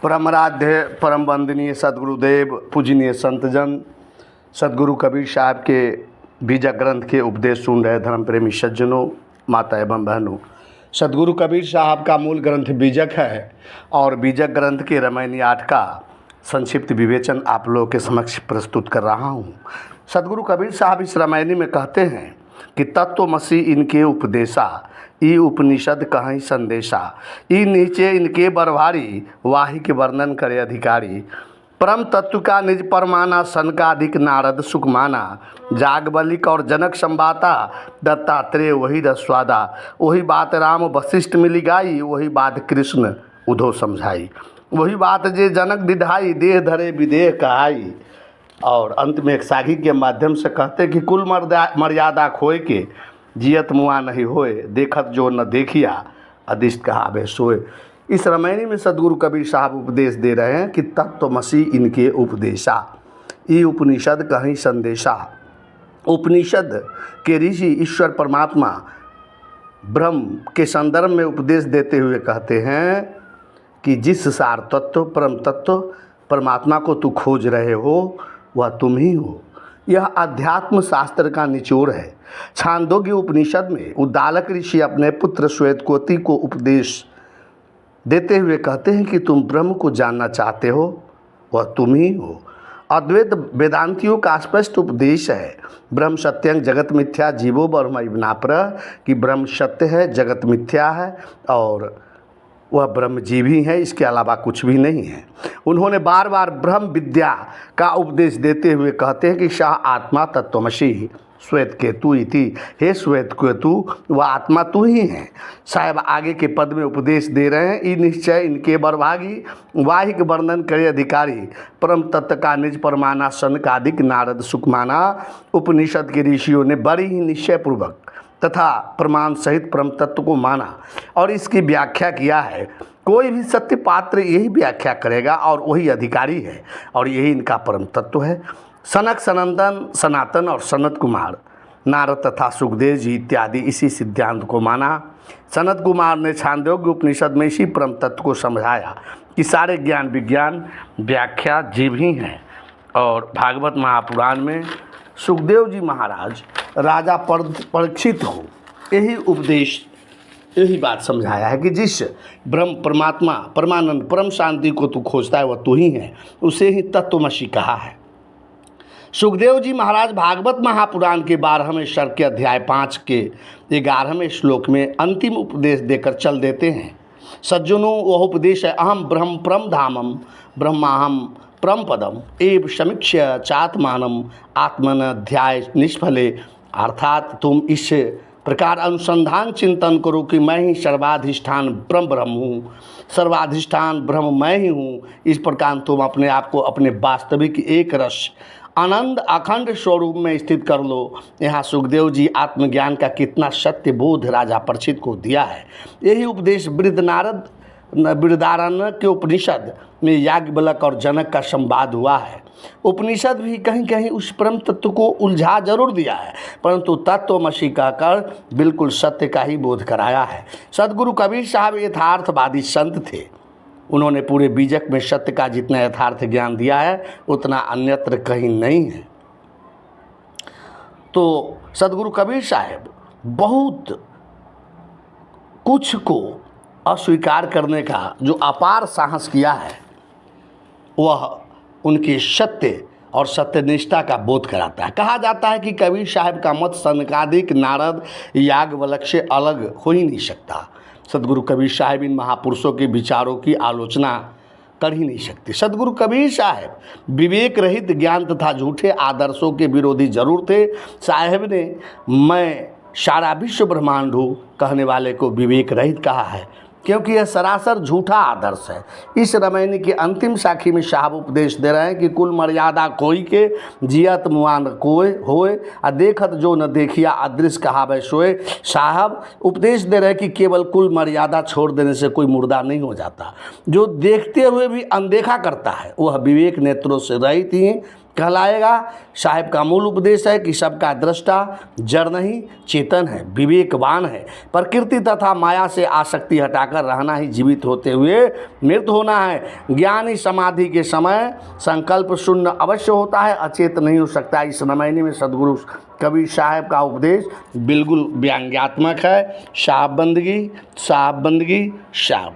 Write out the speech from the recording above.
परमराध्य परम वंदनीय सदगुरुदेव पूजनीय संतजन सदगुरु कबीर साहब के बीजक ग्रंथ के उपदेश सुन रहे धर्म प्रेमी सज्जनों, माता एवं बहनों। सदगुरु कबीर साहब का मूल ग्रंथ बीजक है और बीजक ग्रंथ के रामायणी 8 का संक्षिप्त विवेचन आप लोगों के समक्ष प्रस्तुत कर रहा हूँ। सदगुरु कबीर साहब इस रामायणी में कहते हैं कि तत्वमसि इनके उपदेशा, ई उपनिषद कहीं संदेशा, ई नीचे इनके बरभारी, वाही के वर्णन करे अधिकारी। परम तत्व का निज परमाना, सनकादिक नारद सुखमाना, जागबलिक और जनक संवाता, दत्तात्रेय वही रसवादा। वही बात राम वशिष्ठ मिली गाई, वही बात कृष्ण उधो समझाई। वही बात जे जनक दिधाई, देह धरे विदेह कहाई। और अंत में एक साखी के माध्यम से कहते कि कुल मर्यादा खोए के, जियत मुआ नहीं होए, देखत जो न देखिया, अदिष्ट कहावे सोए। इस रामायणी में सदगुरु कबीर साहब उपदेश दे रहे हैं कि तत्वमसि इनके उपदेशा, ई उपनिषद कहीं संदेशा। उपनिषद के ऋषि ईश्वर परमात्मा ब्रह्म के संदर्भ में उपदेश देते हुए कहते हैं कि जिस सार तत्व परम तत्व परमात्मा को तू खोज रहे हो वह तुम ही हो। यह अध्यात्म शास्त्र का निचोड़ है। छांदोग्य उपनिषद में उद्दालक ऋषि अपने पुत्र श्वेतकेतु को उपदेश देते हुए कहते हैं कि तुम ब्रह्म को जानना चाहते हो, वह तुम ही हो। अद्वैत वेदांतियों का स्पष्ट उपदेश है, ब्रह्म सत्यं जगत मिथ्या जीवो ब्रह्म इवनापर, कि ब्रह्म सत्य है, जगत मिथ्या है और वह ब्रह्म जीव ही है, इसके अलावा कुछ भी नहीं है। उन्होंने बार बार ब्रह्म विद्या का उपदेश देते हुए कहते हैं कि शाह आत्मा तत्वमसि श्वेतकेतु इति, हे श्वेतकेतु वह आत्मा तू ही है। साहब आगे के पद में उपदेश दे रहे हैं, ई निश्चय इनके बरभागी, वाहिक वर्णन करे अधिकारी। परम तत्व का निज परमाना, सनकादिक नारद सुखमाना। उपनिषद के ऋषियों ने बड़ी ही निश्चय पूर्वक तथा प्रमाण सहित परम तत्व को माना और इसकी व्याख्या किया है। कोई भी सत्य पात्र यही व्याख्या करेगा और वही अधिकारी है और यही इनका परम तत्व है। सनक, सनंदन, सनातन और सनत कुमार, नारद तथा सुखदेव जी इत्यादि इसी सिद्धांत को माना। सनत कुमार ने छांदोग्य उपनिषद में इसी परम तत्व को समझाया कि सारे ज्ञान विज्ञान व्याख्या जीव ही हैं। और भागवत महापुराण में सुखदेव जी महाराज राजा परीक्षित हो यही उपदेश, यही बात समझाया है कि जिस ब्रह्म परमात्मा परमानंद परम शांति को तू खोजता है वह तू ही है, उसे ही तत्वमसि कहा है। सुखदेव जी महाराज भागवत महापुराण के 12वें सर्ग के अध्याय 5 के 11वें श्लोक में अंतिम उपदेश देकर चल देते हैं। सज्जनों, वह उपदेश है अहम ब्रह्म परम धामम ब्रह्माहम परम पदम एव समीक्ष्य चात्मानम आत्मन अध्याय निष्फले। अर्थात तुम इस प्रकार अनुसंधान चिंतन करो कि मैं ही सर्वाधिष्ठान ब्रह्म हूँ, सर्वाधिष्ठान ब्रह्म मैं ही हूँ। इस प्रकार तुम अपने आप को अपने वास्तविक एक रस आनंद अखंड स्वरूप में स्थित कर लो। यहाँ सुखदेव जी आत्मज्ञान का कितना सत्य बोध राजा परीक्षित को दिया है। यही उपदेश बृहदारण्यक के उपनिषद में याज्ञवल्क्य और जनक का संवाद हुआ है। उपनिषद भी कहीं कहीं उस परम तत्व को उलझा जरूर दिया है, परंतु तत्वमसि कहकर बिल्कुल सत्य का ही बोध कराया है। सदगुरु कबीर साहब यथार्थवादी संत थे। उन्होंने पूरे बीजक में सत्य का जितना यथार्थ ज्ञान दिया है उतना अन्यत्र कहीं नहीं है। तो सदगुरु कबीर साहब बहुत कुछ को अस्वीकार करने का जो अपार साहस किया है वह उनके सत्य और सत्यनिष्ठा का बोध कराता है। कहा जाता है कि कबीर साहब का मत सनकादिक नारद याज्ञवल्क्य से अलग हो ही नहीं सकता। सदगुरु कबीर साहब इन महापुरुषों के विचारों की आलोचना कर ही नहीं सकते। सदगुरु कबीर साहब विवेक रहित ज्ञान तथा झूठे आदर्शों के विरोधी जरूर थे। साहब ने मैं सारा विश्व ब्रह्मांड हूँ कहने वाले को विवेक रहित कहा है, क्योंकि यह सरासर झूठा आदर्श है। इस रामायणी की अंतिम साखी में साहब उपदेश दे रहे हैं कि कुल मर्यादा कोई के, जियत मुआ न कोय होए, आ देखत जो न देखिया, अदृश्य कहावे सोए। साहब उपदेश दे रहे हैं कि केवल कुल मर्यादा छोड़ देने से कोई मुर्दा नहीं हो जाता। जो देखते हुए भी अनदेखा करता है वह विवेक नेत्रों से रहित ही कहलाएगा। साहिब का मूल उपदेश है कि सबका दृष्टा जड़ नहीं चेतन है, विवेकवान है। प्रकृति तथा माया से आसक्ति हटाकर रहना ही जीवित होते हुए मृत होना है। ज्ञानी समाधि के समय संकल्प शून्य अवश्य होता है, अचेत नहीं हो सकता। इस रामायणी में सदगुरु कबीर साहब का उपदेश बिल्कुल व्यंग्यात्मक है। साहब बंदगी साहब बंदगी साहब।